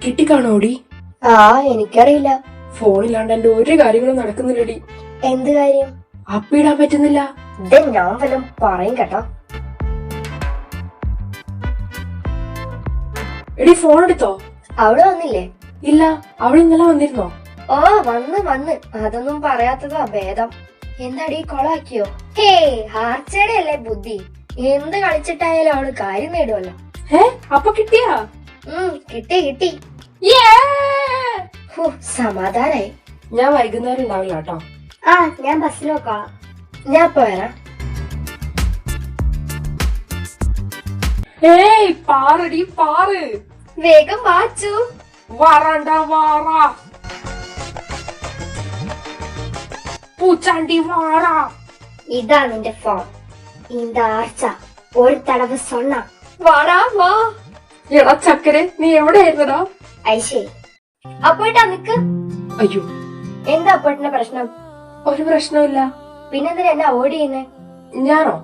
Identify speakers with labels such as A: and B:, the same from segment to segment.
A: കിട്ടിക്കാണോടി?
B: എനിക്കറിയില്ല.
A: ഫോണില്ലാണ്ട് എന്റെ ഒരു കാര്യങ്ങളും നടക്കുന്നില്ലടി.
B: എന്ത് കാര്യം?
A: അപ്പിടാൻ പറ്റുന്നില്ല.
B: ഞാൻ വല്ലതും പറയും കേട്ടോ.
A: എടി ഫോൺ എടുത്തോ?
B: അവള് വന്നില്ലേ?
A: ഇല്ല, അവൾ ഇന്നലെ വന്നിരുന്നോ?
B: വന്ന് അതൊന്നും പറയാത്തതാ ഭേദം. എന്താടി കൊളാക്കിയോ? ഹാർച്ചയുടെ അല്ലേ ബുദ്ധി. എന്ത് കളിച്ചിട്ടായാലും അവള് കാര്യം നേടുമല്ലോ.
A: അപ്പൊ കിട്ടിയാ?
B: കിട്ടി. സമാധാനായി.
A: ഞാൻ വൈകുന്നേരം ഉണ്ടാവില്ല കേട്ടോ.
B: ഞാൻ ബസ്സിൽ നോക്കാം. ഞാൻ ഇപ്പൊ വരാം.
A: പാറടി പാറ്.
B: വേഗം വാച്ചു.
A: വാറാണ്ട വാറാ പൂച്ചാണ്ടി വാറാ.
B: ഇതാ നിന്റെ ഫോൺ. இந்த ആഴ്ച ഒരു തടവ് சொன்னா വാടാ വാ.
A: എടാ ചക്കരെ, നീ എവിടെയായിരുന്നടാ?
B: ഐശേ അപ്പോട്ടാ നിക്ക്.
A: അയ്യോ,
B: എന്താ അപ്പോട്ടിന്റെ പ്രശ്നം?
A: ഒരു പ്രശ്നമില്ല.
B: പിന്നെന്തിനാ എന്നെ അവോയ്ഡ് ചെയ്യുന്നേ?
A: ഞാനോ?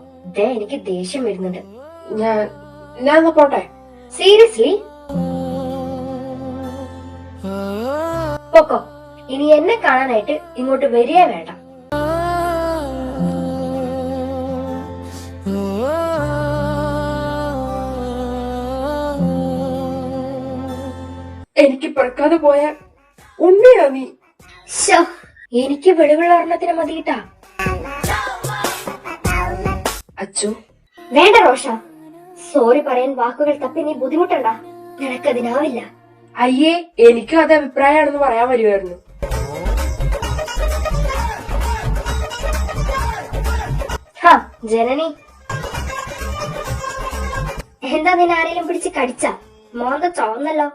B: എനിക്ക് ദേഷ്യം വരുന്നുണ്ട്.
A: ഞാൻ പോട്ടെ.
B: സീരിയസ്ലി പൊക്കോ. ഇനി എന്നെ കാണാനായിട്ട് ഇങ്ങോട്ട് വരികയേ വേണ്ട.
A: എനിക്ക് പിറക്കാതെ പോയ ഉണ്ണിയാ നീ.
B: എനിക്ക് വെളിവുള്ള ഒരെണ്ണത്തിന് മതിയിട്ടാ.
A: അച്ചു
B: വേണ്ട റോഷ. സോറി പറയാൻ വാക്കുകൾ തപ്പി നീ ബുദ്ധിമുട്ടണ്ട. നിനക്കതിനാവില്ല.
A: അയ്യേ, എനിക്കും അത് അഭിപ്രായമാണെന്ന് പറയാൻ വരുമായിരുന്നു.
B: ജനനി, എന്താ നിന്നെ ആരെങ്കിലും പിടിച്ച് കടിച്ച? മോന്ത ചോന്നല്ലോ.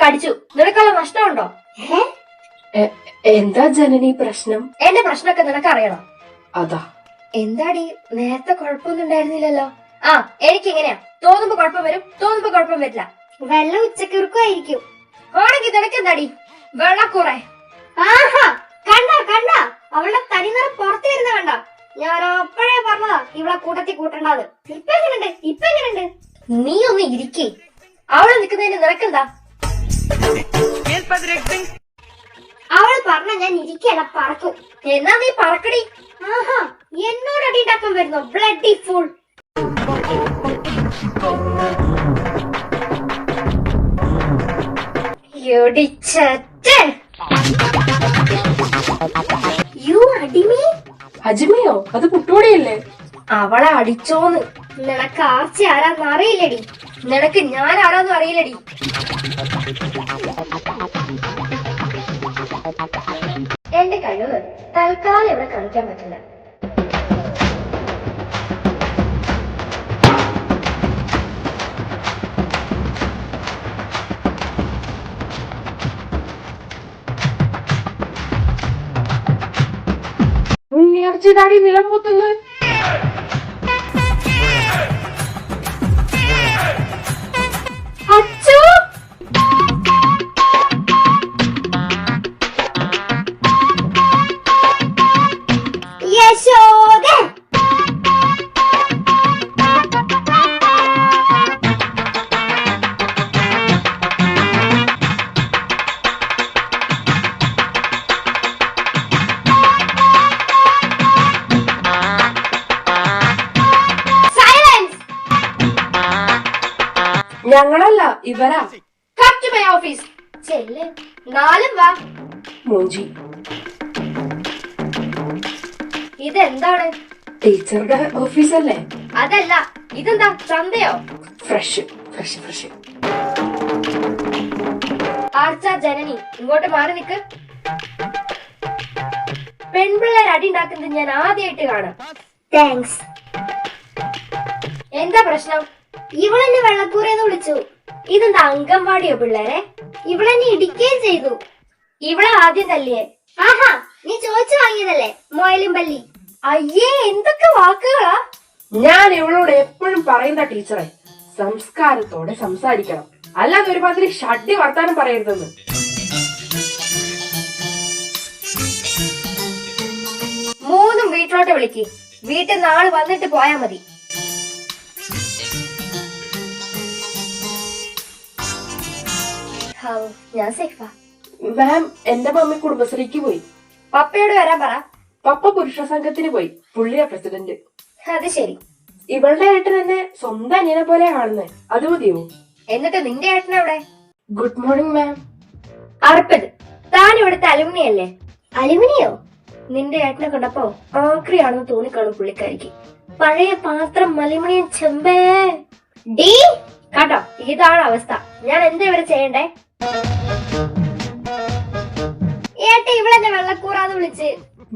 B: കടിച്ചു. നിനക്കുള്ള നഷ്ടമുണ്ടോ?
A: എന്താ ജനനി പ്രശ്നം?
B: എന്റെ പ്രശ്നമൊക്കെ നിനക്കറിയണം.
A: അതാ.
B: എന്താടി, നേരത്തെ കുഴപ്പമൊന്നും ഉണ്ടായിരുന്നില്ലല്ലോ. എനിക്കിങ്ങനെയാ. തോന്നുമ്പോ കുഴപ്പം വരും, തോന്നുമ്പോ കുഴപ്പം വരില്ല. വെള്ള ഉച്ചക്കുറുക്കായിരിക്കും. ആണെങ്കിൽ നിനക്കെന്താടി വെള്ളക്കൂറെ? കണ്ട അവളുടെ തനിനിറ പുറത്തു വരുന്ന കണ്ട. ഞാൻ അപ്പോഴേ പറഞ്ഞതാ ഇവളെ കൂട്ടത്തിൽ കൂട്ടണ്ടാത്. ഇപ്പൊ എങ്ങനെയുണ്ട്? നീ ഒന്ന് ഇരിക്കേ. അവള് നിൽക്കുന്നതിന് നിനക്കെന്താ? അവള് പറഞ്ഞ ഞാൻ ഇരിക്കല്ല, പറക്കും. എന്നാ നീ പറക്കടി. എന്നോട് അടിയുണ്ടാക്കാൻ വരുന്നു ബ്ലഡി ഫുൾ.
A: അജിമയോ? അത് കുട്ടോടിയല്ലേ?
B: അവളെ അടിച്ചോന്ന്. നിനക്ക് ആർച്ച ആരാന്ന് അറിയില്ലടി. നിനക്ക് ഞാൻ ആരാന്നും അറിയില്ലടി. എന്റെ കഴിവ് തൽക്കാലം ഇവിടെ കാണിക്കാൻ പറ്റില്ല.
A: ഉണ്ണിയർച്ചിതാടി നിലം പൊത്തുന്നത്. ഞങ്ങളല്ല, ഇവരാ.
B: ഓഫീസ് ചെല്ല്. നാലും വാ.
A: മൂഞ്ചി.
B: ഇതെന്താണ്?
A: ടീച്ചറുടെ ഓഫീസല്ലേ?
B: അതല്ല, ഇതെന്താ ചന്തയോ?
A: ഫ്രഷ്.
B: ആർച്ച ജനനി, ഇങ്ങോട്ട് മാറി നിക്ക്. പെൺപിള്ളേർ അടി ഉണ്ടാക്കുന്നത് ഞാൻ ആദ്യമായിട്ട് കാണാം. താങ്ക്സ്. എന്താ പ്രശ്നം? ഇവളെന്നെ വെള്ളക്കൂറേന്ന് വിളിച്ചു. ഇതെന്താ അംഗൻവാടിയോ പിള്ളേരെ? ഇവളെന്നെ ഇടിക്കുകയും ചെയ്തു. ഇവളെ ആദ്യം തല്ലിയേ. നീ ചോദിച്ചു വാങ്ങിയതല്ലേ മോയലും പല്ലി. അയ്യേ, എന്തൊക്കെ വാക്കുകളാ.
A: ഞാൻ ഇവളോട് എപ്പോഴും പറയുന്ന ടീച്ചറെ, സംസ്കാരത്തോടെ സംസാരിക്കണം, അല്ലാതെ ഒരുമാതിരി ഷഡ്ഡി വർത്താനം പറയരുതെന്ന്.
B: മൂന്നും വീട്ടിലോട്ട് വിളിക്ക്. വീട്ടിൽ നിന്ന് ആള് വന്നിട്ട് പോയാ മതി. ഞാൻ സേഫാ.
A: മാം, എന്റെ മമ്മി കുടുംബശ്രീക്ക് പോയി.
B: പപ്പയോട് വരാൻ പറ.
A: പപ്പ പുരുഷ സംഘത്തിന് പോയി. പുള്ളിയാ പ്രസിഡന്റ്.
B: അത് ശരി.
A: ഇവളുടെ ഏട്ടൻ എന്നെ സ്വന്തം അനിയനെ പോലെ കാണുന്നത്. അത് മതിയോ?
B: എന്നിട്ട് നിന്റെ ഏട്ടനെവിടെ?
A: Good morning ma'am.
B: അർപ്പിത്, താൻ ഇവിടുത്തെ അലുമിനി അല്ലേ? അലുമിനിയോ? നിന്റെ ഏട്ടനെ കണ്ടപ്പോ ആക്രിയാണെന്ന് തോന്നിക്കാണും പുള്ളിക്കാരിക്ക്. പഴയ പാത്രം, അലുമിനിയം ചെമ്പേ. ഡീ കേട്ടോ, ഇതാണ് അവസ്ഥ. ഞാൻ എന്താ ഇവിടെ ചെയ്യണ്ടേ? ഏട്ട ഇവളെന്നെ വെള്ളക്കൂറാന്ന് വിളിച്ച്.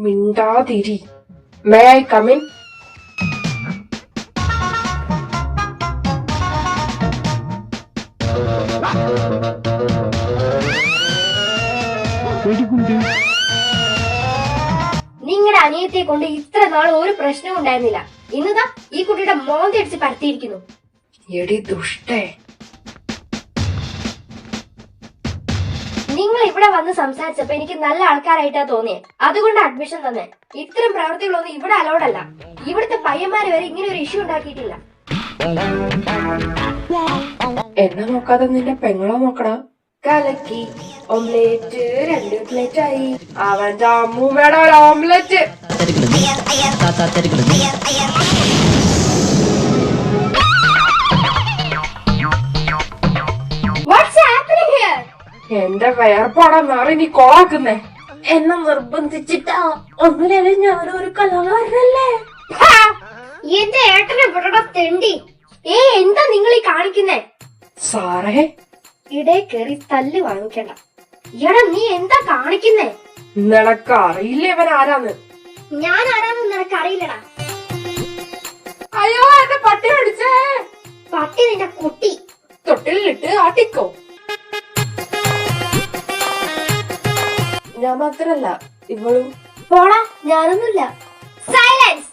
A: മിണ്ടാതിരി. May I come in?
B: നിങ്ങളുടെ അനിയത്തെ കൊണ്ട് ഇത്ര നാൾ ഒരു പ്രശ്നവും ഉണ്ടായിരുന്നില്ല. ഇന്നതാ ഈ കുട്ടിയുടെ മോന്തി അടിച്ച് പരത്തിയിരിക്കുന്നു.
A: എടി ദുഷ്ടേ.
B: നിങ്ങൾ ഇവിടെ വന്ന് സംസാരിച്ചപ്പോ എനിക്ക് നല്ല ആൾക്കാരായിട്ടാ തോന്നിയേ. അതുകൊണ്ട് അഡ്മിഷൻ തന്നെ. ഇത്തരം പ്രവൃത്തികളൊന്നും ഇവിടെ അലൗഡ് അല്ല. ഇവിടുത്തെ പയ്യന്മാര് വരെ ഇങ്ങനെ ഒരു ഇഷ്യൂ ഉണ്ടാക്കിയിട്ടില്ല.
A: എന്നെ നോക്കാതെ നിന്റെ പെങ്ങളെ നോക്കടാ. കലക്കി ഓംലേറ്റ് 2 പ്ലേറ്റ് ആയി. അവന്റെ അമ്മൂമ്മയുടെ ഒരു ഓംലെറ്റ്. എന്റെ വേർപ്പാടാ മാറി നീ കൊളാക്കുന്നേ. എന്നെ നിർബന്ധിച്ചിട്ടാ. ഒന്നിലേ ഞാനൊരു കലാകാരനല്ലേ.
B: എന്റെ ഏട്ടനെ ഇവിടെ തെണ്ടി. എന്താ നിങ്ങൾ ഈ കാണിക്കുന്നേ?
A: സാറേ,
B: ഇടേ കയറി തല്ല് വാങ്ങിക്കണ്ട. എടാ നീ എന്താ കാണിക്കുന്നേ?
A: നിനക്ക് അറിയില്ല ഇവൻ ആരാന്ന്?
B: ഞാൻ ആരാന്ന് നിനക്ക് അറിയില്ലടാ.
A: അയ്യോ, എന്റെ പട്ടി അടിച്ചേ.
B: പട്ടി നിന്റെ കുട്ടി.
A: തൊട്ടിലിട്ട് ആട്ടിക്കോ. ഞാൻ മാത്രല്ല ഇവളും.
B: പോടാ, ഞാനൊന്നുമില്ല. സൈലൻസ്.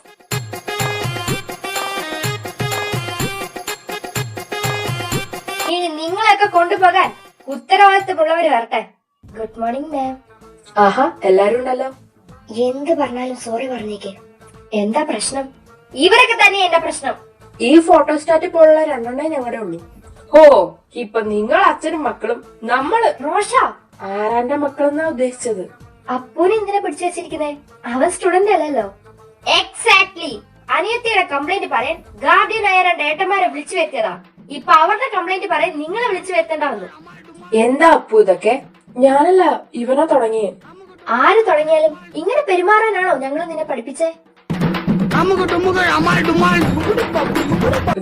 B: ഇനി നിങ്ങളെയൊക്കെ കൊണ്ടുപോകാൻ ഉത്തരവാദിത്തമുള്ളവര് വരട്ടെ. ഗുഡ് മോർണിംഗ് മാം.
A: ആഹാ, എല്ലാരും ഉണ്ടല്ലോ.
B: എന്ത് പറഞ്ഞാലും സോറി പറഞ്ഞേക്ക്. എന്താ പ്രശ്നം? ഇവരൊക്കെ തന്നെ എന്റെ പ്രശ്നം.
A: ഈ ഫോട്ടോസ്റ്റാറ്റ് പോലുള്ള 2 ഞങ്ങളുടെ ഉള്ളൂ. ഹോ, ഇപ്പൊ നിങ്ങൾ അച്ഛനും മക്കളും, നമ്മള്
B: റോഷ
A: ആരാന്റെ മക്കളെന്നാ ഉദ്ദേശിച്ചത്?
B: അപ്പൂനെ എന്തിനാ പിടിച്ചു വെച്ചിരിക്കുന്നേ? അവൻ സ്റ്റുഡന്റ് അല്ലല്ലോ. എക്സാക്ട്ലി. അനിയത്തിയുടെ കംപ്ലൈന്റ് പറയാൻ ഗാർഡിയൻ ആയ 2 ഏട്ടന്മാരെ വിളിച്ചു വരുത്തിയതാ. ഇപ്പൊ അവരുടെ കംപ്ലൈന്റ് പറയാൻ നിങ്ങളെ വിളിച്ചു വരുത്തേണ്ട വന്നു.
A: എന്താ അപ്പു ഇതൊക്കെ? ഞാനല്ല, ഇവനാ തുടങ്ങിയേ.
B: ആര് തുടങ്ങിയാലും ഇങ്ങനെ പെരുമാറാനാണോ ഞങ്ങൾ നിന്നെ പഠിപ്പിച്ചേ?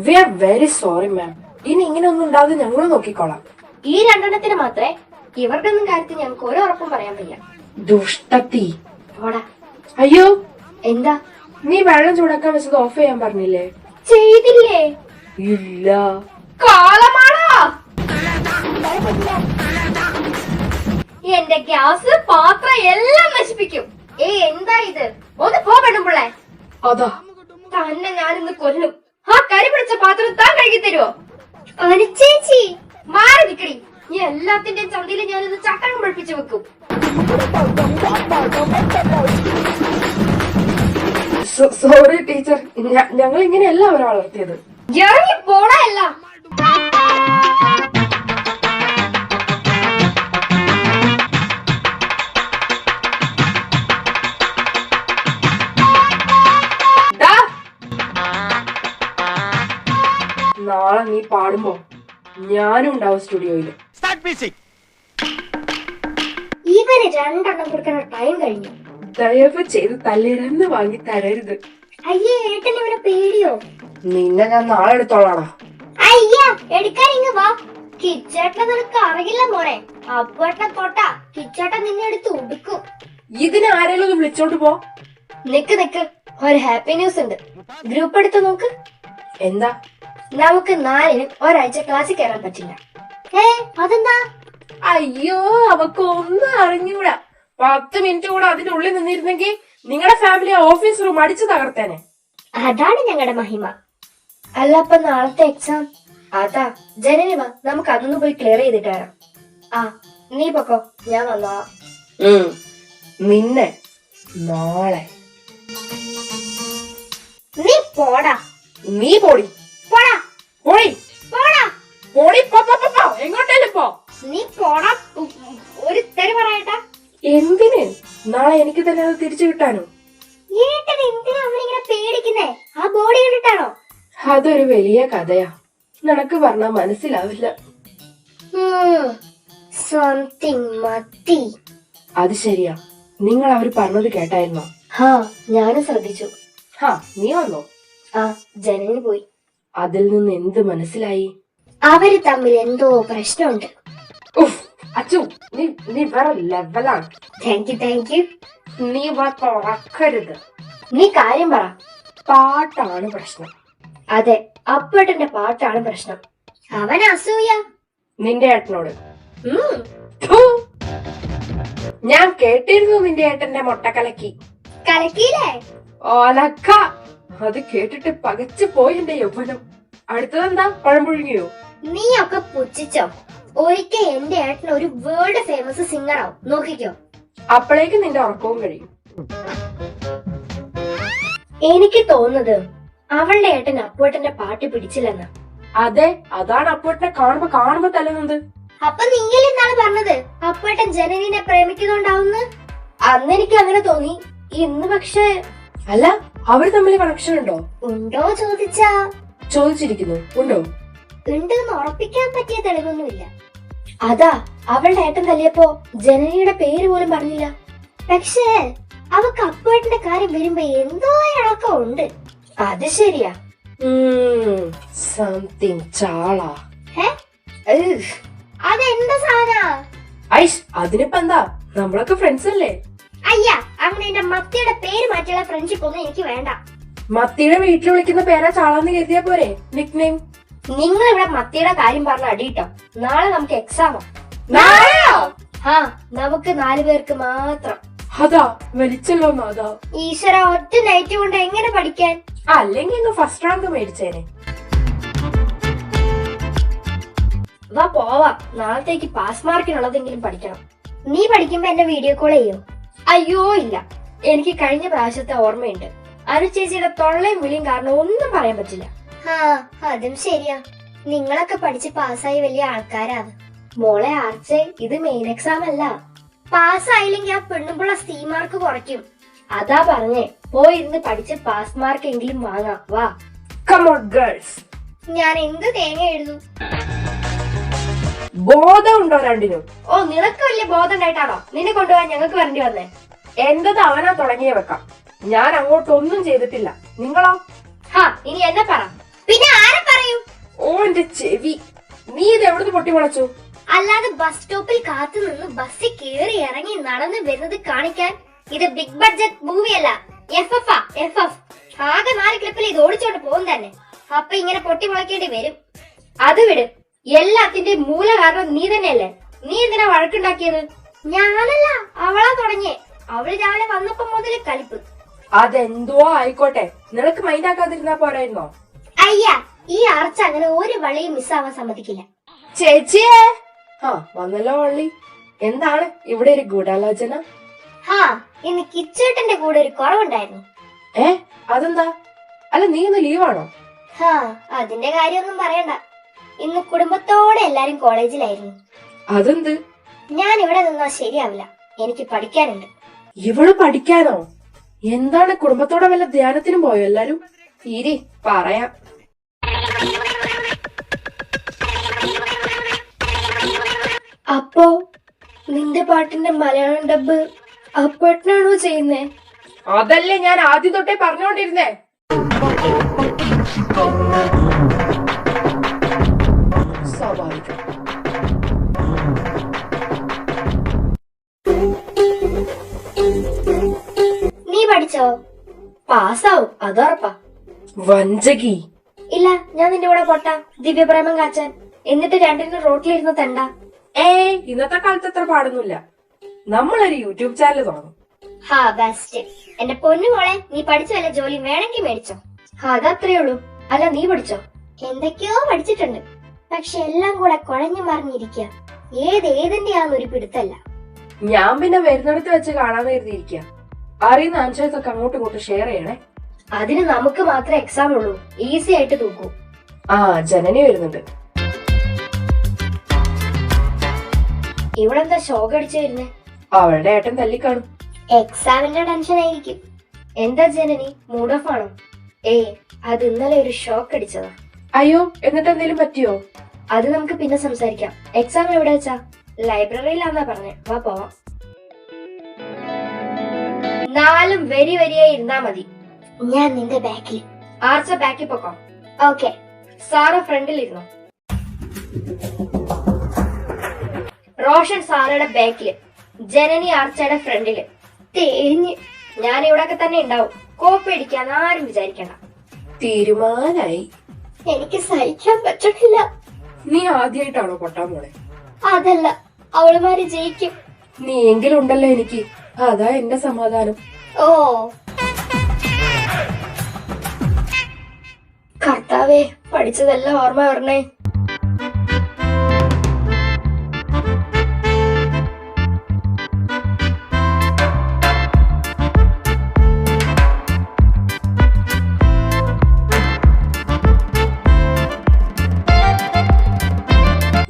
A: We are very sorry ma'am. ഇനി ഇങ്ങനെ ഒന്നും ഉണ്ടാകാതെ ഞങ്ങൾ നോക്കിക്കോളാം.
B: ഈ 2 എണ്ണത്തിന് മാത്രമേ. ഇവരുടെ ഒന്നും കാര്യത്തിൽ ഞങ്ങൾക്ക് ഒരു ഉറപ്പും പറയാൻ വയ്യ.
A: ദുഷ്ടത്തി.
B: പോടാ.
A: അയ്യോ,
B: എന്താ?
A: നീ വെള്ളം ചൂടാക്കാൻ വെച്ചത് ഓഫ് ചെയ്യാൻ പറഞ്ഞില്ലേ?
B: ചെയ്തില്ലേ?
A: ഇല്ല.
B: കാലമാണോ? എന്റെ ഗ്യാസ്, പാത്രം എല്ലാം നശിപ്പിക്കും. എന്താ ഇത്? ഒന്ന് പോ പെണ്ണുമ്പിള്ളേ.
A: അതാ
B: തന്നെ ഞാനിന്ന് കൊല്ലും. ആ കരി പിടിച്ച പാത്രം താൻ കഴുകി തരുമോ? അനുചേച്ചി മാറി നിക്കടി. ഈ എല്ലാത്തിന്റെയും ചന്തയിൽ ഞാനിന്ന് ചട്ടകം പഠിപ്പിച്ചു വെക്കും.
A: സോറി ടീച്ചർ, ഞങ്ങൾ ഇങ്ങനെയല്ല അവരെ വളർത്തിയത്.
B: ഇറങ്ങി പോടാ എല്ലാം.
A: നാളെ നീ പാടുമ്പോ ഞാനും ഉണ്ടാവും സ്റ്റുഡിയോയില്.
B: ഇവര് 2 എണ്ണം കൊടുക്കുന്ന ടൈം കഴിഞ്ഞു.
A: ദയവ് ചെയ്ത് തല്ലിരന്ന് വാങ്ങി തരരുത്.
B: അയ്യേ, ഏട്ടൻ ഇവിടെ പേടിയോ?
A: നിന്നെ ഞാൻ നാളെ എടുത്തോളാടാ.
B: അയ്യാ, എടുക്കാൻ ഇങ്ങ് വാ. കിച്ചേട്ടനെ നിനക്ക് അറിയില്ല മോനെ. അപ്പേട്ടനെ തൊട്ടാ കിച്ചേട്ടൻ നിന്നെ എടുത്ത് ഉടുക്കും.
A: ഇതിന് ആരെങ്കിലും ഒന്ന് വിളിച്ചോണ്ട് പോ.
B: നിക്ക്, ഒരു ഹാപ്പി ന്യൂസ് ഉണ്ട്. ഗ്രൂപ്പ് എടുത്ത് നോക്ക്.
A: എന്താ?
B: നമുക്ക് 4-നും ഒരാഴ്ച ക്ലാസ്സിൽ കയറാൻ പറ്റില്ല. അതെന്താ?
A: അയ്യോ, അവക്ക് ഒന്നും അറിഞ്ഞൂടാ. 10 മിനിറ്റ് കൂടെ അതിന്റെ ഉള്ളിൽ നിന്നിരുന്നെങ്കിൽ നിങ്ങളുടെ ഫാമിലി ഓഫീസ് റൂം അടിച്ചു തകർത്തേനെ.
B: അതാണ് ഞങ്ങളുടെ മഹിമ. അല്ല, അപ്പൊ നാളത്തെ എക്സാം? അതാ, ജനനി വാ, നമുക്ക് അതൊന്ന് പോയി ക്ലിയർ ചെയ്തിട്ട് വരാം. ആ, നീ പൊക്കോ, ഞാൻ വന്നോളാം.
A: നിന്നെ നാളെ.
B: നീ പോടാ.
A: നീ പോടി.
B: പോടാ.
A: പോടി.
B: പോടാ.
A: പോടി. എങ്ങോട്ടേലും പോ.
B: നീ പോടാ.
A: നാളെ എനിക്ക് തന്നെ അത് തിരിച്ചു കിട്ടാനോ?
B: ഏട്ടൻ എന്തിനാ അവനിങ്ങനെ പേടിക്കുന്നേ? ആ ബോഡി കണ്ടിട്ടാണോ?
A: അതൊരു വലിയ കഥയാ, നിനക്ക് പറഞ്ഞാ മനസ്സിലാവില്ല.
B: സംതിങ് മത്തി.
A: അത് ശരിയാ, നിങ്ങൾ അവര് പറഞ്ഞത് കേട്ടായിരുന്നോ?
B: ഹാ, ഞാനും ശ്രദ്ധിച്ചു.
A: ഹാ, നീ വന്നോ?
B: ആ, ജനന് പോയി.
A: അതിൽ നിന്ന് എന്ത് മനസ്സിലായി?
B: അവര് തമ്മിൽ എന്തോ പ്രശ്നമുണ്ട്.
A: ഉഫ്, അച്ചു, നീ വേറെ ലെവലാണ്.
B: Thank you.
A: നീ തുറക്കരുത്.
B: നീ കാര്യം പറ.
A: പാട്ടാണ് പ്രശ്നം.
B: അതെ, അപ്പേട്ടന്റെ പാട്ടാണ് പ്രശ്നം. അവൻ അസൂയ
A: നിന്റെ ഏട്ടനോട്. ഥു. ഞാൻ കേട്ടിരുന്നു നിന്റെ ഏട്ടന്റെ മുട്ട കലക്കി.
B: കലക്കിയില്ലേ?
A: ഓലക്ക. അത് കേട്ടിട്ട് പകച്ചു പോയി എന്റെ യൗവനം. അടുത്തതെന്താ, പഴംപുഴുങ്ങിയോ?
B: നീ ഒക്കെ പുച്ഛിച്ചോ? ഒരിക്കൽ എന്റെ ഏട്ടൻ ഒരു വേൾഡ് ഫേമസ് സിംഗർ ആവും, നോക്കിക്കോ.
A: അപ്പോഴേക്ക് നിന്റെ ഉറക്കവും കഴിയും.
B: എനിക്ക് തോന്നുന്നത് അവളുടെ ഏട്ടൻ അപ്പുവേട്ടന്റെ പാട്ട് പിടിച്ചില്ലെന്ന്.
A: അതെ, അതാണ് അപ്പുവേട്ടനെ കാണുമ്പോ തല്ലുന്നത്.
B: അപ്പൊ നീയല്ലേ ഇന്നാള് പറഞ്ഞത് അപ്പുവേട്ടൻ ജനനിനെ പ്രേമിക്കുന്നുണ്ടാവുന്ന്? അന്ന് എനിക്ക് അങ്ങനെ തോന്നി. ഇന്ന് പക്ഷെ
A: അല്ല, അവര് തമ്മിൽ കണക്ഷൻ ഉണ്ടോ?
B: ഉണ്ടോ ചോദിച്ചാ
A: ചോദിച്ചിരിക്കുന്നു. ഉണ്ടോ?
B: ഉണ്ടെന്ന് ഉറപ്പിക്കാൻ പറ്റിയ തെളിവൊന്നുമില്ല. അതാ അവളുടെ ഏട്ടൻ തല്ലിയപ്പോ ജനനിയുടെ പേര് പോലും പറഞ്ഞില്ല. പക്ഷേ അവക്ക് അപ്പുവേട്ടന്റെ കാര്യം വരുമ്പോ എന്തോ ഇളക്കം ഉണ്ട്. അത് ശരിയാ.
A: സംതിങ് ചാള.
B: അതെന്താ സാധന?
A: ഐഷ്, അതിനിപ്പോ എന്താ, നമ്മളൊക്കെ ഫ്രണ്ട്സ് അല്ലേ?
B: അയ്യ, അങ്ങനെ എന്റെ മത്തിയുടെ പേര് മാറ്റിയുള്ള ഫ്രണ്ട്ഷിപ്പ് ഒന്നും എനിക്ക് വേണ്ട.
A: മത്തിയുടെ വീട്ടിൽ വിളിക്കുന്ന പേരാ ചാളാന്ന് കരുതിയാ പോരെ നിക് നെയിം?
B: നിങ്ങൾ ഇവിടെ മത്തിയുടെ കാര്യം പറഞ്ഞ അടിയിട്ടോ. നാളെ നമുക്ക് എക്സാമാ. ആ, നമുക്ക് 4 പേർക്ക് മാത്രം.
A: അതാ വലിച്ചല്ലോ നാഥാ.
B: ഈശ്വര, ഒറ്റ നൈറ്റ് കൊണ്ട് എങ്ങനെ പഠിക്കാൻ?
A: അല്ലെങ്കിൽ ഇന്ന് ഫസ്റ്റ് റാങ്ക് മേടിച്ചേനെ.
B: വാ പോവാം, നാളത്തേക്ക് പാസ് മാർക്കിനുള്ളതെങ്കിലും പഠിക്കണം. നീ പഠിക്കുമ്പോ എന്നെ വീഡിയോ കോൾ ചെയ്യോ? അയ്യോ ഇല്ല, എനിക്ക് കഴിഞ്ഞ പ്രാവശ്യത്തെ ഓർമ്മയുണ്ട്. അനുചേച്ചിയുടെ തൊള്ളയും വിളിയും കാരണം ഒന്നും പറയാൻ പറ്റില്ല. ആ, അതും ശരിയാ. നിങ്ങളൊക്കെ പഠിച്ച് പാസ്സായി വലിയ ആൾക്കാരാണ്. മോളെ ആർച്ചേ, ഇത് മെയിൻ എക്സാം അല്ല. പാസ്സായില്ലെങ്കിൽ ആ പെണ്ണുമ്പുള്ള സി മാർക്ക് കുറയ്ക്കും. അതാ പറഞ്ഞേ, പോയിരുന്ന് പഠിച്ച് പാസ് മാർക്ക് എങ്കിലും വാങ്ങാം. വാ.
A: Come on girls.
B: ഞാൻ എന്ത് തേങ്ങ എഴുതും?
A: ബോധം ഉണ്ടോ രണ്ടിനും?
B: ഓ, നിനക്ക് വലിയ ബോധം ഉണ്ടായിട്ടാണോ നിന്നെ കൊണ്ടുപോകാൻ ഞങ്ങൾക്ക് വരേണ്ടി വന്നേ?
A: എന്റത് അവനാ തുടങ്ങിയ വെക്കാം. ഞാൻ അങ്ങോട്ടൊന്നും ചെയ്തിട്ടില്ല. നിങ്ങളോ?
B: ഹാ, ഇനി എന്നെ പറ. പിന്നെ ആരെ പറയൂ?
A: ഓ എന്റെ ചെവി, നീ ഇത് എവിടുന്ന് പൊട്ടി മുളച്ചു?
B: അല്ലാതെ ബസ് സ്റ്റോപ്പിൽ കാത്തു നിന്ന് ബസ്സിൽ കയറി ഇറങ്ങി നടന്ന് വരുന്നത് കാണിക്കാൻ. ഇത് ബിഗ് ബഡ്ജറ്റ് മൂവിയല്ല, FF. ആകെ 4 ക്ലിപ്പിൽ ഇത് ഓടിച്ചോണ്ട് പോകും തന്നെ. അപ്പൊ ഇങ്ങനെ പൊട്ടി മുളക്കേണ്ടി വരും. അത് വിട്, എല്ലാത്തിന്റെ മൂല കാരണം നീ തന്നെയല്ലേ. നീ എന്തിനാ വഴക്കുണ്ടാക്കിയത്? ഞാനല്ല, അവളാ തുടങ്ങിയേ. അവള് രാവിലെ വന്നപ്പോ മുതൽ കലിപ്പ്.
A: അതെന്തോ ആയിക്കോട്ടെ, നിനക്ക് മൈൻഡാക്കാതിരുന്നാ പോരായിരുന്നോ?
B: അയ്യ, ഈ ആർച്ച അങ്ങനെ ഒരു വളിയും മിസ്സാവാൻ സമ്മതിക്കില്ല.
A: ചേച്ചിയേ. ആ, വന്നല്ലോ വള്ളി. എന്താണ് ഇവിടെ ഒരു ഗൂഢാലോചന?
B: ഹാ, ഇന്ന് കിച്ചേട്ടന്റെ കൂടെ ഒരു കുറവുണ്ടായിരുന്നു.
A: അതെന്താ? അല്ല, നീ ഇന്ന് ലീവാണോ?
B: ഹാ, അതിന്റെ കാര്യമൊന്നും പറയണ്ട. ഇന്ന് കുടുംബത്തോടെ എല്ലാരും കോളേജിലായിരുന്നു.
A: അതെന്ത്?
B: ഞാൻ ഇവിടെ നിന്നാ ശരിയാവില്ല, എനിക്ക് പഠിക്കാനുണ്ട്.
A: ഇവള് പഠിക്കാനോ? എന്താണ്, കുടുംബത്തോടെ വല്ല ധ്യാനത്തിനും പോയോ എല്ലാരും? തീരെ പറയാം.
B: അപ്പോ നിന്റെ പാട്ടിന്റെ മലയാളം ഡബ് അപ്പേട്ടനാണോ ചെയ്യുന്നേ?
A: അതല്ലേ ഞാൻ ആദ്യം തൊട്ടേ പറഞ്ഞോണ്ടിരുന്നേ. സ്വാഭാവികം.
B: നീ പഠിച്ചോ? പാസ്സാവും, അതുറപ്പാ.
A: വഞ്ചകി.
B: ഇല്ല, ഞാൻ നിന്റെ കൂടെ പൊട്ടാ ദിവ്യപ്രേമം കാച്ചാൻ. എന്നിട്ട് രണ്ടിനും റോട്ടിലിരുന്ന് തെണ്ട.
A: ഇന്നത്തെ കാലത്ത് അത്ര പാടൊന്നുമില്ല. നമ്മളൊരു യൂട്യൂബ് ചാനൽ തുടങ്ങും.
B: ഹാ, ബെസ്റ്റ്. എന്റെ പൊന്നു മോളെ, നീ പഠിച്ച വല്ല ജോലി വേണമെങ്കിൽ മേടിച്ചോ. അതത്രേ ഉള്ളൂ. അല്ല, നീ പഠിച്ചോ? എന്തൊക്കെയോ പഠിച്ചിട്ടുണ്ട്, പക്ഷെ എല്ലാം കൂടെ കുഴഞ്ഞു മറിഞ്ഞിരിക്കുക. ഏതിന്റെയാന്നൊരു പിടുത്തല്ല.
A: ഞാൻ പിന്നെ വരുന്നിടത്ത് വെച്ച് കാണാതെ കരുതിയിരിക്കുക. അറിയുന്ന ആൻസേഴ്സ് ഒക്കെ അങ്ങോട്ടും ഇങ്ങോട്ടും ഷെയർ ചെയ്യണേ.
B: അതിന് നമുക്ക് മാത്രമേ എക്സാം ഉള്ളൂ, ഈസി ആയിട്ട് തൂക്കൂ.
A: ആ, ജനനി വരുന്നുണ്ട്.
B: ഇവിടെ എന്താ ഷോക്ക് അടിച്ചു വരുന്നേ?
A: അവളുടെ ഏട്ടൻ തല്ലിക്കാണും.
B: എക്സാമിന്റെ ടെൻഷൻ ആയിരിക്കും. എന്താ ജനനി, മൂഡ് ഓഫ് ആണോ? അത് ഇന്നലെ ഒരു ഷോക്ക് അടിച്ചതാ.
A: അയ്യോ, എന്നിട്ട് എന്തെങ്കിലും പറ്റിയോ?
B: അത് നമുക്ക് പിന്നെ സംസാരിക്കാം. എക്സാം എവിടെ വെച്ചാ? ലൈബ്രറിയിലാന്നാ പറഞ്ഞേ. വാ പോവാം. 4 വരിയായി ഇരുന്നാ മതി. ഞാൻ നിന്റെ ബാക്കിൽ. ആർച്ച ബാക്കിൽ പൊക്കോ. ഓക്കെ. സാറ് ഫ്രണ്ടിലിരുന്നോ. റോഷൻ സാറയുടെ ബാക്കില്, ജനനി ആർച്ചയുടെ ഫ്രണ്ടില്. തേഞ്ഞ്. ഞാൻ ഇവിടൊക്കെ തന്നെ ഉണ്ടാവും. കോപ്പി അടിക്കാൻ ആരും വിചാരിക്കണ്ട.
A: തീരുമാനായി.
B: എനിക്ക് സഹിക്കാൻ പറ്റണില്ല.
A: നീ ആദ്യമായിട്ടാണോ പൊട്ടാൻ പോണെ?
B: അതല്ല, അവളുമാര് ജയിക്കും.
A: നീ എങ്കിലും ഉണ്ടല്ലോ എനിക്ക്, അതാ എന്റെ സമാധാനം.
B: ഓ കർത്താവേ, പഠിച്ചതെല്ലാം ഓർമ്മ വരണേ.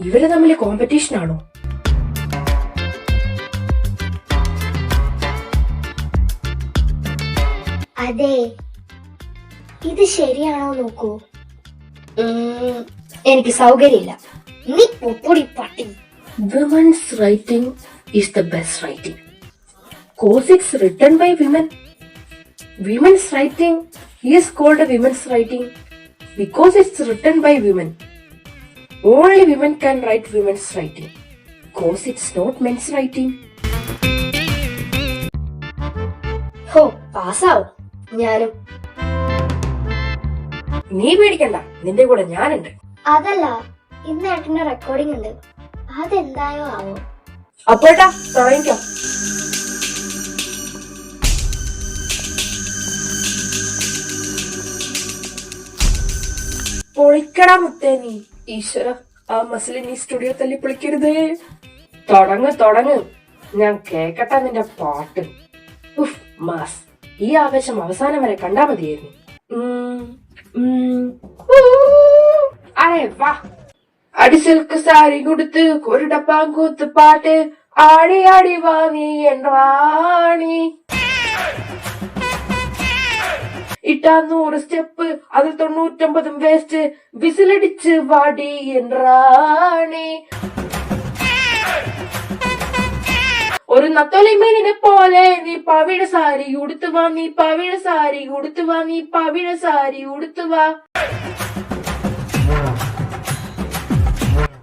A: ഇവര് തമ്മിൽ കോമ്പറ്റീഷൻ ആണോ?
B: അതെ, ഇത് ശരിയാണോ നോക്കൂ. എനിക്ക് സൗകര്യമില്ല. നീ പൊപ്പൊടി പട്ടി.
A: Women's writing is the best writing. Cause it's written by women. Women's writing is called a women's writing because it's written by women. Only women can write women's writing. Cause it's not men's writing.
B: ഹോ, പാസ്സാവും. ഞാനും.
A: നീ പേടിക്കണ്ട, നിന്റെ കൂടെ ഞാനുണ്ട്.
B: അതല്ല, ഇന്ന് ഏട്ടന്റെ റെക്കോർഡിംഗ് ഉണ്ട്. അതെന്തായോ ആവോ.
A: അപ്പോട്ടാ തുടങ്ങിക്കോ. പൊളിക്കടാ മുത്തേ നീ. ഈശ്വര, ആ മസിലിൻ ഈ സ്റ്റുഡിയോ തല്ലി പൊളിക്കരുതേ. തുടങ്ങ്. ഞാൻ കേക്കട്ടെ നിന്റെ പാട്ട്. ഉഫ്, മാസ്. ഈ ആവേശം അവസാനം വരെ കണ്ടാ മതിയായിരുന്നു. അരേ വാ. അടിസിൽക്ക് സാരി കൊടുത്ത് ഒരു ഡപ്പാങ്കൂത്ത് പാട്ട് ആടി ആടി വാ നീ എൻറാണി. ഇട്ടാ 100 സ്റ്റെപ്പ്, അതിൽ 99 വേസ്റ്റ്. വിസിലടിച്ച് വാടി എൻറാണി. ഒരു നത്തോലി മീനിനെ പോലെ നീ പവിഴ സാരി ഉടുത്തുവാ, നീ പവിഴ സാരി ഉടുത്തുവാ, നീ പവിഴ സാരി ഉടുത്തുവാ.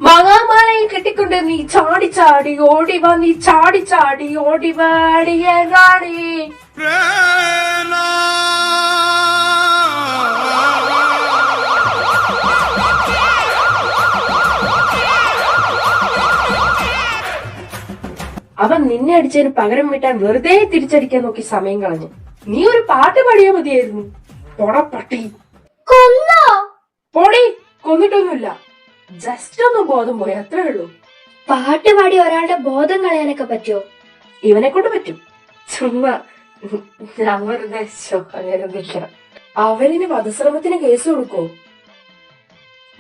A: മാങ്ങാമാലയും കെട്ടിക്കൊണ്ട് നീ ചാടി ചാടി ഓടിവാ, നീ ചാടി ചാടി ഓടിവാടിയ റാണി. അവൻ നിന്നെ അടിച്ചതിന് പകരം വീട്ടാൻ വെറുതെ തിരിച്ചടിക്കാൻ നോക്കി സമയം കളഞ്ഞു. നീ ഒരു പാട്ട് പാടിയാ മതിയായിരുന്നു. പൊട പട്ടി.
B: കൊന്നോ?
A: പൊടി. കൊന്നിട്ടൊന്നുമില്ല, ജസ്റ്റ് ഒന്ന് ബോധം പോയി, അത്രേ ഉള്ളൂ.
B: പാട്ട് പാടി ഒരാളുടെ ബോധം കളയാനൊക്കെ പറ്റുമോ?
A: ഇവനെ കൊണ്ട് പറ്റും. ചുമ്മാ ഞാൻ വെറുതെ അങ്ങനെയൊന്നുമില്ല. അവരിന് വധശ്രമത്തിന് കേസ് കൊടുക്കോ?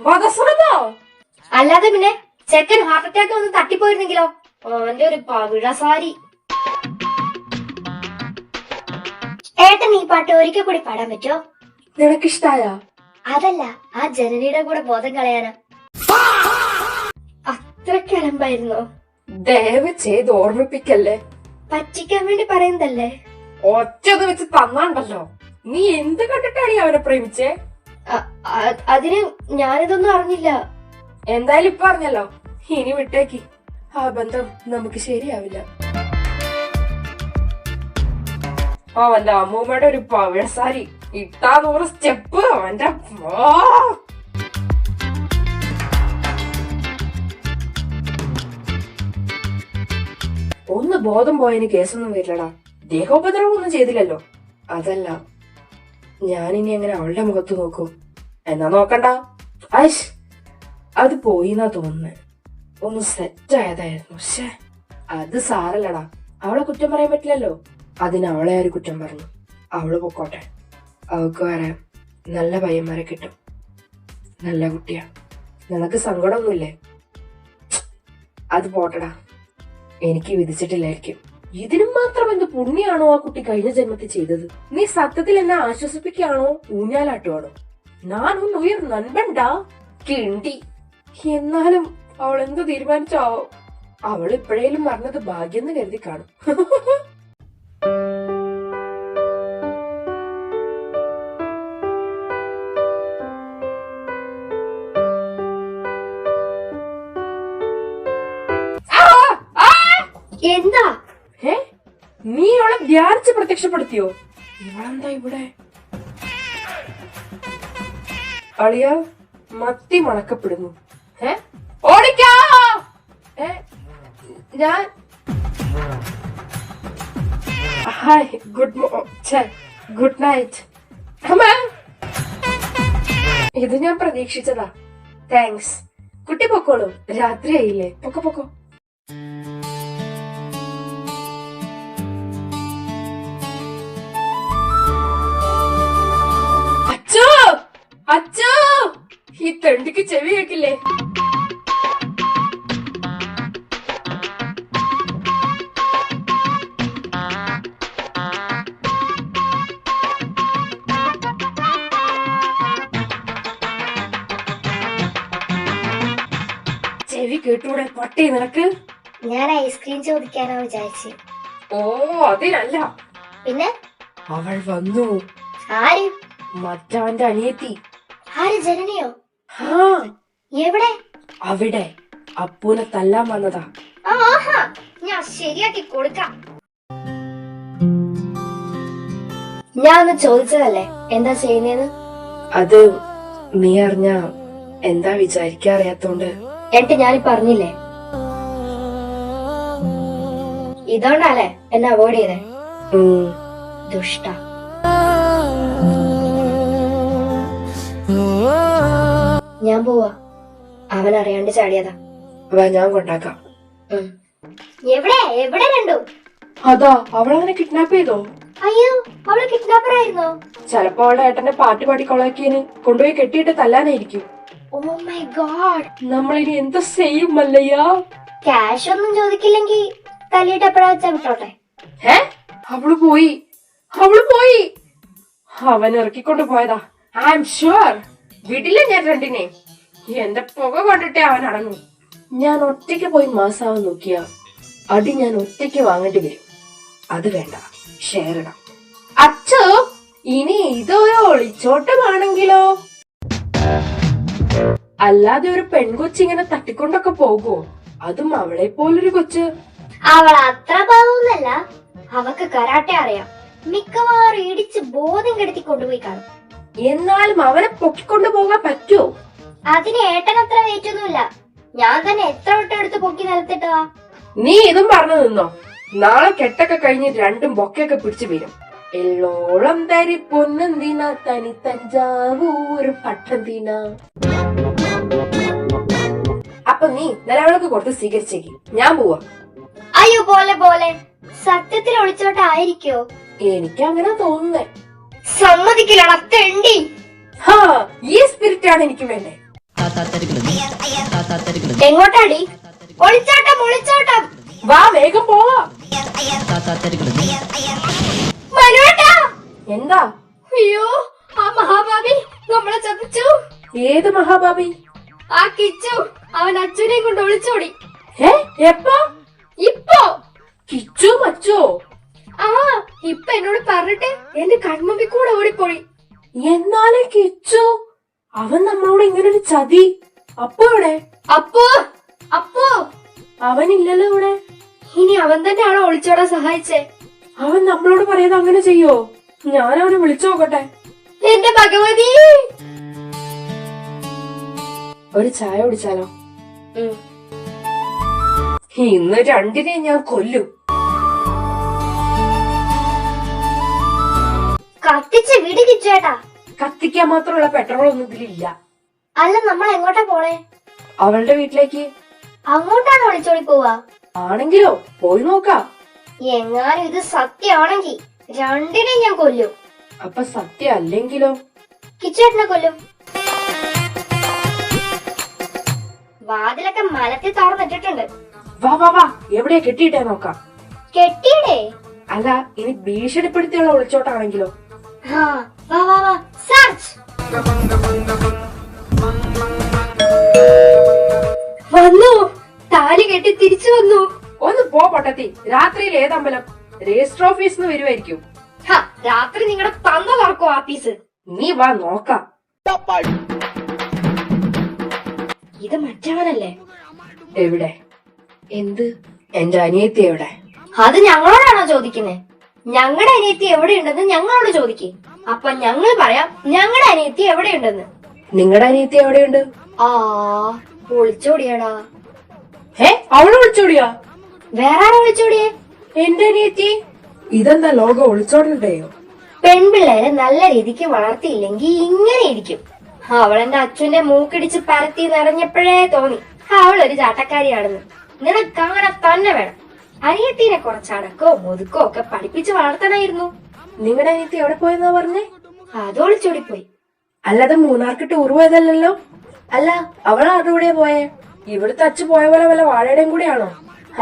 A: വധശ്രമോ?
B: അല്ലാതെ പിന്നെ ചെക്കൻ ഹാർട്ട് അറ്റാക്ക് വന്ന് തട്ടിപ്പോയിരുന്നെങ്കിലോ? അവന്റെ ഒരു പവിഴ സാരി. ഏട്ടൻ ഈ പാട്ട് ഒരിക്കൽ കൂടി പാടാൻ പറ്റോ?
A: നിനക്കിഷ്ടായ?
B: അതല്ല, ആ ജനനിയുടെ കൂടെ ബോധം കളയാനാ. അത്രയ്ക്ക് അലമ്പായിരുന്നോ?
A: ദയവ് ചെയ്ത് ഓർമ്മിപ്പിക്കല്ലേ.
B: പറ്റിക്കാൻ വേണ്ടി പറയുന്നതല്ലേ.
A: ഒറ്റത് വെച്ച് തന്നാണ്ടല്ലോ. നീ എന്ത് കണ്ടിട്ടാണ് അവനെ പ്രേമിച്ചേ?
B: അതിന് ഞാനിതൊന്നും അറിഞ്ഞില്ല.
A: എന്തായാലും ഇപ്പൊ അറിഞ്ഞല്ലോ, ഇനി വിട്ടേക്ക്. ആ ബന്ധം നമുക്ക് ശരിയാവില്ല. അവന്റെ അമ്മൂമ്മയുടെ ഒരു പവിഴ സാരി, ഇട്ടാ 100 സ്റ്റെപ്പ്. അവന്റെ ഒന്ന് ബോധം പോയതിന് കേസൊന്നും വരില്ലടാ. ദേഹോപദ്രവം ഒന്നും ചെയ്തില്ലല്ലോ. അതല്ല, ഞാനിനി എങ്ങനെ അവളുടെ മുഖത്ത് നോക്കും? എന്നാ നോക്കണ്ട. ഐഷ്, അത് പോയിന്നാ തോന്നുന്നേ. ഒന്ന് സെറ്റ് ആയതായിരുന്നു. പക്ഷേ അത് സാരല്ലടാ, അവളെ കുറ്റം പറയാൻ പറ്റില്ലല്ലോ. അതിന് അവളെ ആര് കുറ്റം പറഞ്ഞു? അവള് പൊക്കോട്ടെ. അവൾക്ക് വരാൻ നല്ല പയ്യന്മാരെ കിട്ടും. നല്ല കുട്ടിയാ. നിനക്ക് സങ്കടമൊന്നുമില്ലേ? അത് പോട്ടടാ, എനിക്ക് വിധിച്ചിട്ടില്ലായിരിക്കും. ഇതിനും മാത്രം എന്ത് പുണ്യാണോ ആ കുട്ടി കഴിഞ്ഞ ജന്മത്തിൽ ചെയ്തത്? നീ സത്യത്തിൽ എന്നെ ആശ്വസിപ്പിക്കുകയാണോ ഊഞ്ഞാലാട്ടുവാണോ? നാനൊന്ന് ഉയർ നൻപണ്ടാ കിണ്ടി. എന്നാലും അവൾ എന്ത് തീരുമാനിച്ചോ? അവൾ ഇപ്പോഴേലും പറഞ്ഞത് ഭാഗ്യം കരുതി കാണും.
B: എന്താ?
A: നീ അവളെ ധ്യാനിച്ച് പ്രത്യക്ഷപ്പെടുത്തിയോ? ഇവളെന്താ ഇവിടെ? അളിയ മത്തി മണക്കപ്പെടുന്നു. ഓടിക്കാ. ഞാൻ ഹായ്, ഗുഡ് നൈറ്റ്. ഇത് ഞാൻ പ്രതീക്ഷിച്ചതാ. താങ്ക്സ്. കുട്ടി പൊക്കോളൂ, രാത്രിയായില്ലേ. പൊക്കോ. അച്ഛോ, ഈ തെണ്ടിക്ക് ചെവി കേക്കില്ലേ? ചെവി കേട്ടൂടെ പട്ടി നിനക്ക്?
B: ഞാൻ ഐസ്ക്രീം ചോദിക്കാനോ വിചാരിച്ചു.
A: ഓ, അതിനല്ല.
B: പിന്നെ
A: അവൾ വന്നു.
B: ആര്?
A: മറ്റവന്റെ അനിയത്തി.
B: ആര്? ജനനിയോ? എവിടെ?
A: അവിടെ അപ്പൂനെ തല്ലാൻ വന്നതാ.
B: ആഹാ, ഞാൻ ശരിയാക്കി കൊടുക്കാം. ഞാൻ ഒന്ന് ചോദിച്ചതല്ലേ എന്താ ചെയ്യുന്നേന്ന്?
A: അത് നീ അറിഞ്ഞ എന്താ വിചാരിക്കാറിയാത്തോണ്ട്.
B: എന്നിട്ട് ഞാൻ പറഞ്ഞില്ലേ? ഇതോണ്ടല്ലേ എന്നെ അവോയ്ഡ് ചെയ്തേ? ദുഷ്ട. ഞാൻ പോവാ. അവൻ അറിയാണ്ട് ചാടിയതാ.
A: ഞാൻ കൊണ്ടാക്കാം.
B: എവിടെ രണ്ടു?
A: അതാ അവളവനെ കിഡ്നാപ്പ് ചെയ്തോ?
B: അയ്യോ, അവള് കിഡ്നാപ്പർ ആയിരുന്നോ?
A: ചെലപ്പോ അവളുടെ ഏട്ടന്റെ പാട്ട് പാടി കൊളാക്കിയതിന് കൊണ്ടുപോയി കെട്ടിയിട്ട് തല്ലാനായിരിക്കും.
B: ഓ മൈ ഗോഡ്,
A: നമ്മളിനി എന്താ ചെയ്യും മല്ലയ്യ?
B: ക്യാഷ് ഒന്നും ചോദിക്കില്ലെങ്കി തല്ലിയിട്ട് എപ്പോഴാ വെച്ചാ വിട്ടോട്ടെ.
A: അവള് പോയി. അവൻ ഇറക്കിക്കൊണ്ട് പോയതാ. I am sure. വിടില്ല ഞാൻ രണ്ടിനെ. എന്റെ പുക കണ്ടിട്ടേ അവൻ അടങ്ങും. ഞാൻ ഒറ്റയ്ക്ക് പോയി മാസാവാൻ നോക്കിയ അടി ഞാൻ ഒറ്റയ്ക്ക് വാങ്ങേണ്ടി വരും. അത് വേണ്ട, ഷെയർ ഇടാം. അച്ഛോ, ഇനി ഇതൊരു ഒളിച്ചോട്ടമാണെങ്കിലോ? അല്ലാതെ ഒരു പെൺകൊച്ചിങ്ങനെ തട്ടിക്കൊണ്ടൊക്കെ പോകുമോ? അതും അവളെ പോലൊരു കൊച്ച്.
B: അവൾ അത്ര പാവൊന്നല്ല. അവക്ക് കരാട്ടെ അറിയാം. മിക്കവാറും ഇടിച്ച് ബോധം കെടുത്തി കൊണ്ടുപോയി കാണും.
A: എന്നാലും അവനെ പൊക്കിക്കൊണ്ടു പോകാൻ പറ്റുമോ?
B: അതിന് ഏട്ടൻ അത്ര വെയിറ്റൊന്നുമില്ല. ഞാൻ തന്നെ എത്ര വട്ടം എടുത്ത് പൊക്കി നിലത്തിട്ടതാ.
A: നീ ഇതും പറഞ്ഞു നിന്നോ? നാളെ കെട്ടൊക്കെ കഴിഞ്ഞ് രണ്ടും ബൊക്കെയൊക്കെ പിടിച്ചു വീരും. എല്ലോളം തരി പൊന്നെന്തിന തനി തഞ്ചാവൂർ പട്ടന്തിന. അപ്പൊ നീ നിലവിളക്ക് കൊടുത്ത് സ്വീകരിച്ചേക്ക്. ഞാൻ പോവാ.
B: അയ്യോ, പോലെ സത്യത്തിൽ ഒളിച്ചോട്ടായിരിക്കോ?
A: എനിക്ക് അങ്ങനെ തോന്നുന്നേ.
B: സമ്മതിക്കില്ലടാ തെണ്ടി.
A: ഈ സ്പിരിറ്റ് ആണ് എനിക്ക് വേണ്ടേ.
B: എങ്ങോട്ടാടി? ഒളിച്ചോട്ടം.
A: വാ, വേഗം പോവാ. എന്താ?
B: അയ്യോ, ആ മഹാഭാവി നമ്മളെ ചതിച്ചു.
A: ഏത് മഹാഭാവി?
B: ആ കിച്ചു. അവൻ അച്ഛനെയും കൊണ്ട് ഒളിച്ചോടി.
A: എപ്പോ?
B: ഇപ്പോ.
A: കിച്ചു മച്ചോ?
B: ഇപ്പൊ എന്നോട് പറഞ്ഞിട്ട് എന്റെ കൺമുമ്പിൽ കൂടെ ഓടിപ്പോയി.
A: എന്നാലേ കിച്ചു അവൻ നമ്മളോട് ഇങ്ങനൊരു ചതി. അപ്പോ ഇവിടെ?
B: അപ്പോ
A: അവനില്ലല്ലോ ഇവിടെ.
B: ഇനി അവൻ തന്നെയാണോ ഒളിച്ചോടാൻ സഹായിച്ചേ?
A: അവൻ നമ്മളോട് പറയാതെ അങ്ങനെ ചെയ്യോ? ഞാൻ അവനെ വിളിച്ചു നോക്കട്ടെ.
B: എന്റെ ഭഗവതി,
A: ഒരു ചായ കുടിച്ചാലോ? ഇന്ന് രണ്ടിനെ ഞാൻ കൊല്ലും.
B: കത്തിച്ച് വീട് കിച്ചേട്ടാ.
A: കത്തിക്കാൻ മാത്രമുള്ള പെട്രോൾ ഒന്നും ഇതിലില്ല.
B: അല്ല, നമ്മൾ എങ്ങോട്ടാ പോണേ?
A: അവളുടെ വീട്ടിലേക്ക്.
B: അങ്ങോട്ടാണ് ഒളിച്ചോടി പോവാ?
A: ആണെങ്കിലോ, പോയി നോക്കാം.
B: എങ്ങാനും ഇത് സത്യമാണെങ്കി രണ്ടിനെ ഞാൻ കൊല്ലും.
A: അപ്പൊ സത്യം അല്ലെങ്കിലോ?
B: കിച്ചേട്ടനെ കൊല്ലും. വാതിലൊക്കെ മലത്തിൽ തുറന്നിട്ടിട്ടുണ്ട്.
A: വാ വാ വാ, എവിടെയാ കെട്ടിയിട്ടേ നോക്കാം.
B: കെട്ടിയിടേ.
A: അല്ല, ഇനി ഭീഷണിപ്പെടുത്തിയുള്ള ഒളിച്ചോട്ടാണെങ്കിലോ?
B: ആ, വാ വാ വാ, സെർച്ച്. വന്നു, താലി കെട്ടി തിരിച്ചു വന്നു.
A: ഒന്ന് പോ പൊട്ടത്തി. രാത്രിയിൽ ഏതമ്പലം? രജിസ്റ്റർ ഓഫീസിന്ന് വരുമായിരിക്കും.
B: രാത്രി നിങ്ങളുടെ തന്ന തുറക്കോ ആഫീസ്?
A: നീ വാ നോക്കാം.
B: ഇത് മറ്റവനല്ലേ?
A: എവിടെ? എന്ത്? എന്റെ അനിയത്തി എവിടെ?
B: അത് ഞങ്ങളോടാണോ ചോദിക്കുന്നേ? ഞങ്ങളുടെ അനിയത്തി എവിടെയുണ്ടെന്ന് ഞങ്ങളോട് ചോദിക്കേ. അപ്പൊ ഞങ്ങൾ പറയാം ഞങ്ങളുടെ അനിയത്തി എവിടെയുണ്ടെന്ന്.
A: നിങ്ങളുടെ അനിയത്തി എവിടെയുണ്ട്?
B: ആ, ഒളിച്ചോടിയാടാ.
A: അവള് ഒളിച്ചോടിയാ?
B: വേറെ ആരാ ഒളിച്ചോടിയേ?
A: എന്റെ അനിയത്തി. ഇതെന്താ ലോകം ഒളിച്ചോടണ്ടേയോ?
B: പെൺപിള്ളേരെ നല്ല രീതിക്ക് വളർത്തിയില്ലെങ്കിൽ ഇങ്ങനെ ഇരിക്കും. അവളെന്റെ അച്ഛന്റെ മൂക്കിടിച്ച് പരത്തി നിറഞ്ഞപ്പോഴേ തോന്നി അവളൊരു ചാട്ടക്കാരിയാണെന്ന്. നിനക്കങ്ങനെ തന്നെ വേണം. അനിയത്തിനെ കുറച്ചടക്കോ ഒതുക്കോ ഒക്കെ പഠിപ്പിച്ച് വളർത്തണമായിരുന്നു.
A: നിങ്ങളുടെ അനിയത്തി എവിടെ പോയെന്നാ പറഞ്ഞേ?
B: അത് ഒളിച്ചോടിപ്പോയി.
A: അല്ലാതെ മൂന്നാർക്ക് ടൂർ പോയതല്ലോ. അല്ല, അവൾ ആരുടെ കൂടെയാ പോയേ? ഇവിടുത്തെ അച്ഛ പോയ പോലെ വല്ല വാഴയുടെയും കൂടെയാണോ?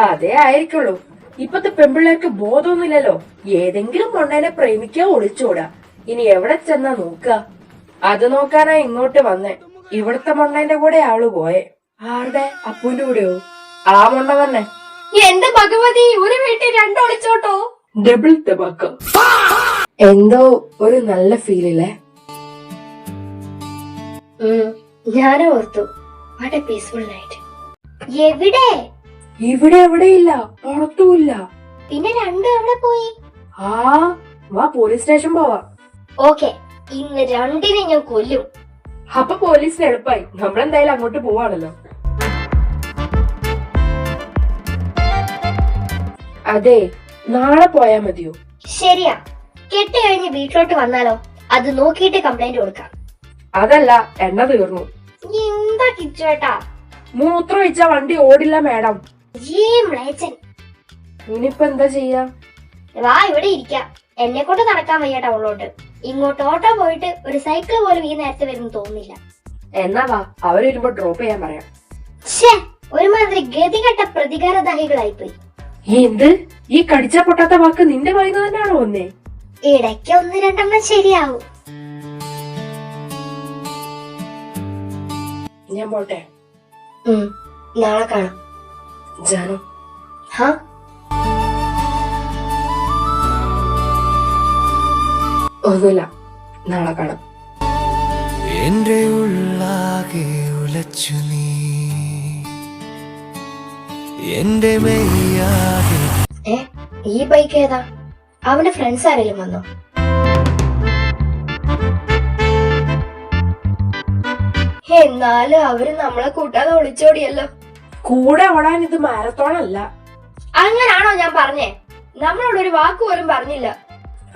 A: അതേ ആയിരിക്കുള്ളൂ. ഇപ്പത്തെ പെൺപിള്ളേർക്ക് ബോധമൊന്നുമില്ലല്ലോ. ഏതെങ്കിലും മൊണ്ണേനെ പ്രേമിക്കുക, ഒളിച്ചോടാ. ഇനി എവിടെ ചെന്നാ നോക്കുക? അത് നോക്കാനാ ഇങ്ങോട്ട് വന്നേ. ഇവിടുത്തെ മൊണ്ണേന്റെ കൂടെ അവള് പോയേ. ആരുടെ? അപ്പുവിന്റെ കൂടെയോ? ആ മൊണ്ണ തന്നെ.
B: എന്റെ ഭഗവതി, ഒരു വീട്ടിൽ രണ്ടൊളിച്ചോട്ടോ?
A: ഡബിൾ തബാക്ക. എന്തോ ഒരു നല്ല ഫീലില്ലേ?
B: ഞാനും ഓർത്തു, വാട്ട് എ പീസ്ഫുൾ നൈറ്റ്. എവിടെ?
A: ഇവിടെ എവിടെയില്ല, പുറത്തുമില്ല.
B: പിന്നെ രണ്ടും എവിടെ പോയി?
A: ആ, വാ പോലീസ് സ്റ്റേഷൻ പോവാ.
B: ഓക്കെ, ഇന്ന് രണ്ടിനെ ഞാൻ കൊല്ലും.
A: അപ്പൊ പോലീസിന് എളുപ്പമായി. നമ്മളെന്തായാലും അങ്ങോട്ട് പോവാണല്ലോ. അതെ, നാളെ പോയാ മതിയോ?
B: ശരിയാ. കെട്ട് കഴിഞ്ഞ് വീട്ടിലോട്ട് വന്നാലോ? അത് നോക്കിയിട്ട് കംപ്ലൈന്റ് കൊടുക്കാം.
A: അതല്ല, എണ്ണ തീർന്നു.
B: എന്താ കിച്ചുവേട്ടാ?
A: മൂത്രം ഒഴിച്ചാ വണ്ടി ഓടില്ല മാഡം. ഇനിയിപ്പോ എന്താ ചെയ്യാ?
B: വാ, ഇവിടെ ഇരിക്കാം. എന്നെ കൊണ്ട് നടക്കാൻ വയ്യ ടൗണിലോട്ട്. ഇങ്ങോട്ട് ഓട്ടോ പോയിട്ട് ഒരു സൈക്കിൾ പോലും ഈ നേരത്തെ വരുന്നു തോന്നുന്നില്ല.
A: എന്നാ വാ, അവര് വരുമ്പോ ഡ്രോപ്പ് ചെയ്യാൻ പറയാം.
B: ഒരുമാതിരി ഗതികെട്ട പ്രതികാരദാഹികളായിപ്പോയി.
A: എന്ത്? ഈ കടിച്ചാ പൊട്ടാത്ത വാക്ക് നിന്റെ വായിന്ന് തന്നെയാണോ വന്നേ?
B: ഇടയ്ക്ക് ഒന്ന് രണ്ടെണ്ണം ശരിയാവും.
A: ഞാൻ പോട്ടെ.
B: നാളെ കാണാം.
A: ജാനു. ഒന്നുമില്ല, നാളെ കാണാം.
C: എന്റെ ഉള്ളാകെ ഉലച്ചു നീ, എന്റെ മെയ്യാകെ.
B: ഈ ബൈക്ക് ഏതാ? അവന്റെ ഫ്രണ്ട്സ് ആരെങ്കിലും വന്നോ? എന്നാലും അവര് നമ്മളെ കൂട്ടാതെ ഒളിച്ചോടിയല്ലോ.
A: കൂടെ ഓടാൻ ഇത് മാരത്തോൺ അല്ല.
B: അങ്ങനാണോ ഞാൻ പറഞ്ഞേ? നമ്മളോട് ഒരു വാക്ക് പോലും പറഞ്ഞില്ല.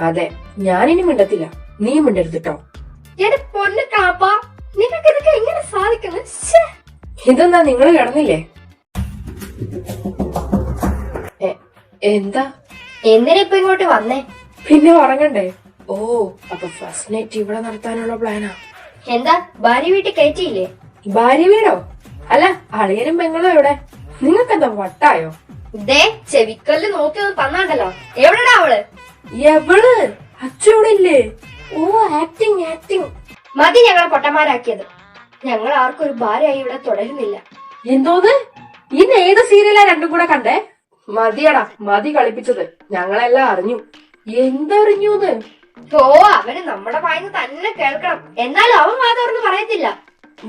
A: അതെ, ഞാനിനി മിണ്ടത്തില്ല. നീ മിണ്ടരുതിട്ടോ.
B: എന്റെ പൊന്ന് കാപ്പ, നിങ്ങൾക്ക് ഇതൊക്കെ എങ്ങനെ സാധിക്കുന്നു?
A: ഇതെന്താ, നിങ്ങള് കിടന്നില്ലേ? എന്താ?
B: എന്തിനാ ഇപ്പൊ ഇങ്ങോട്ട് വന്നേ?
A: പിന്നെ ഉറങ്ങണ്ടേ? ഓ, അപ്പൊ ഫസ്റ്റ് നൈറ്റ് ഇവിടെ നടത്താനുള്ള പ്ലാനാ.
B: എന്താ, ഭാര്യ വീട്ടിൽ കയറ്റിയില്ലേ?
A: ഭാര്യ വീടോ? അല്ല, അളിയനും പെങ്ങളും എവിടെ? നിങ്ങൾക്കെന്താ വട്ടായോ?
B: ദേ, ചെവിക്കല്ല് നോക്കി ഒന്ന് തന്നാണ്ടല്ലോ. എവിടെടാ അവള്?
A: എവള്? അച്ഛവിടെ ഇല്ലേ? ഓ, ആക്ടിങ് ആക്ടിങ്.
B: മതി ഞങ്ങളെ പൊട്ടന്മാരാക്കിയത്. ഞങ്ങൾ ആർക്കും ഒരു ഭാര്യയായി ഇവിടെ തുടരുന്നില്ല.
A: എന്തോന്ന്? ഇന്ന് ഏത് സീരിയലാ രണ്ടും കൂടെ കണ്ടേ? മതിയടാ, മതി കളിപ്പിച്ചത്. ഞങ്ങളെല്ലാം അറിഞ്ഞു. എന്തറിഞ്ഞൂന്ന്?
B: ഓ, അവന് നമ്മുടെ വായിന്ന് തന്നെ കേൾക്കണം. എന്നാലും അവൻ വാതോർന്ന് പറയത്തില്ല.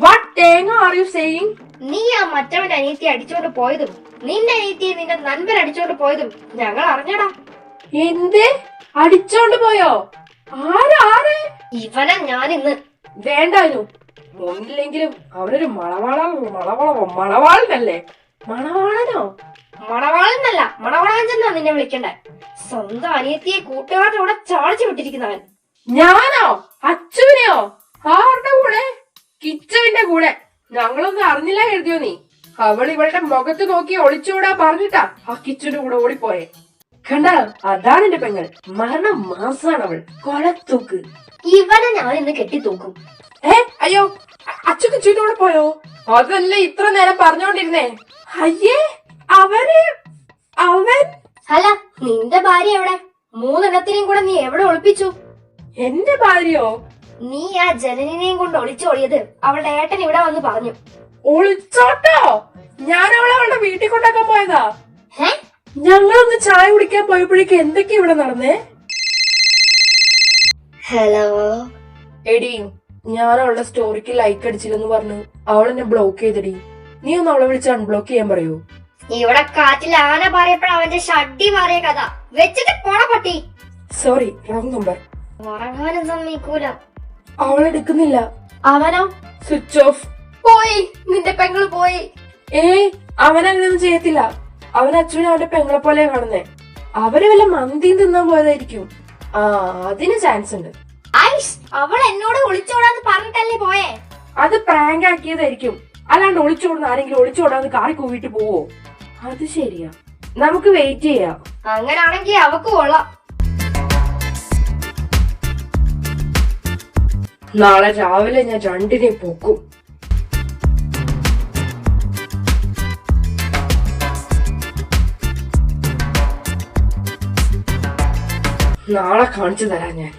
A: What തേങ്ങ are you saying?
B: നീ ആ മറ്റവന്റെ അനിയത്തി അടിച്ചോണ്ട് പോയതും നിന്റെ അനിയത്തിയെ നിന്റെ നൻപൻ അടിച്ചോണ്ട് പോയതും ഞങ്ങൾ അറിഞ്ഞടാ.
A: എന്ത്? അടിച്ചോണ്ട് പോയോ? ആരാണ്?
B: ഇവനെ ഞാനിന്ന്.
A: വേണ്ടാനു. ഒന്നില്ലെങ്കിലും അവനൊരു മണവാളനല്ലേ? മണവാളനോ?
B: മണവാളനല്ല, മണവാളാഞ്ചെന്നാ നിന്നെ വിളിക്കണ്ടേ. സ്വന്തം അനിയത്തിയെ കൂട്ടുകാരുടെ കൂടെ ചാടിച്ചു വിട്ടിരിക്കുന്നവൻ.
A: ഞാനോ? അച്ചുവിനെയോ? ആരുടെ കൂടെ? കിച്ചുവിന്റെ കൂടെ. ഞങ്ങളൊന്നും അറിഞ്ഞില്ല കരുതിയോ നീ? അവൾ ഇവളുടെ മുഖത്ത് നോക്കി ഒളിച്ചോടാ പറഞ്ഞിട്ടാ ആ കിച്ചുവിന്റെ കൂടെ ഓടിപ്പോയെ. കണ്ട, അതാണ് എന്റെ പെങ്ങൾ. മരണം മാസാണ് അവൾ. കൊലത്തൂക്ക്.
B: ഇവനെ ഞാൻ ഇന്ന് കെട്ടിത്തൂക്കും.
A: അയ്യോ, അച്ചു കിച്ചുവിന്റെ കൂടെ പോയോ? അതല്ല ഇത്ര നേരം പറഞ്ഞോണ്ടിരുന്നേ. അയ്യേ, അവൻ
B: അല്ല, നിന്റെ ഭാര്യ എവിടെ? മൂന്നെണ്ണത്തിനെയും കൂടെ നീ എവിടെ ഒളിപ്പിച്ചു?
A: എന്റെ ഭാര്യയോ?
B: നീ ആ ജനനിനെയും കൊണ്ട് ഒളിച്ചോടിയത് അവളുടെ ഏട്ടൻ ഇവിടെ വന്ന് പറഞ്ഞു.
A: ഒളിച്ചോട്ടോ? ഞാൻ അവളുടെ വീട്ടിൽ കൊണ്ടാക്കാൻ പോയതാ.
B: ഹേ?
A: ഞങ്ങളൊന്ന് ചായ കുടിക്കാൻ പോയപ്പോഴേക്ക് എന്തൊക്കെയാ ഇവിടെ നടന്നേ?
B: ഹലോ
A: എടി, ഞാൻ അവളുടെ സ്റ്റോറിക്ക് ലൈക്ക് അടിച്ചില്ലെന്ന് പറഞ്ഞു അവൾ എന്നെ ബ്ലോക്ക് ചെയ്തടി. നീ ഒന്ന് അവളെ വിളിച്ച് അൺബ്ലോക്ക് ചെയ്യാൻ പറയൂ.
B: ഇവിടെ കാറ്റിൽ ആന പാറിയപ്പോഴ അവന്റെ ഷഡ്ഡി മാറിയ കഥ വെച്ചിട്ട് പോണ പട്ടി.
A: Sorry, wrong number.
B: ഉറങ്ങാനും സമ്മതിക്കൂല.
A: അവൾ എടുക്കുന്നില്ല.
B: അവനോ?
A: Switch off.
B: പോയി, നിന്റെ പെങ്ങള് പോയി.
A: അവനങ്ങനെയൊന്നും ചെയ്യത്തില്ല. അവൻ അച്ഛനും അവന്റെ പെങ്ങളെ പോലെ കാണുന്നേ. അവര് വല്ല മന്തിയും തിന്നാൻ പോയതായിരിക്കും. ആ, അതിന് ചാൻസ് ഉണ്ട്.
B: ഐഷ്, അവൾ എന്നോട് ഒളിച്ചോടാന്ന് പറഞ്ഞിട്ടല്ലേ പോയേ?
A: അത് പ്രാങ്ക് ആക്കിയതായിരിക്കും. അല്ലാണ്ട് ഒളിച്ചോടുന്ന ആരെങ്കിലും ഒളിച്ചോടാന്ന് കാറി കൂവിട്ട് പോവോ? അത് ശരിയാ, നമുക്ക് വെയിറ്റ് ചെയ്യാം.
B: അങ്ങനാണെങ്കി അവക്ക് കൊള്ളാം.
A: നാളെ രാവിലെ ഞാൻ രണ്ടിനെ പോക്കും. നാളെ കാണിച്ചു തരാം ഞാൻ.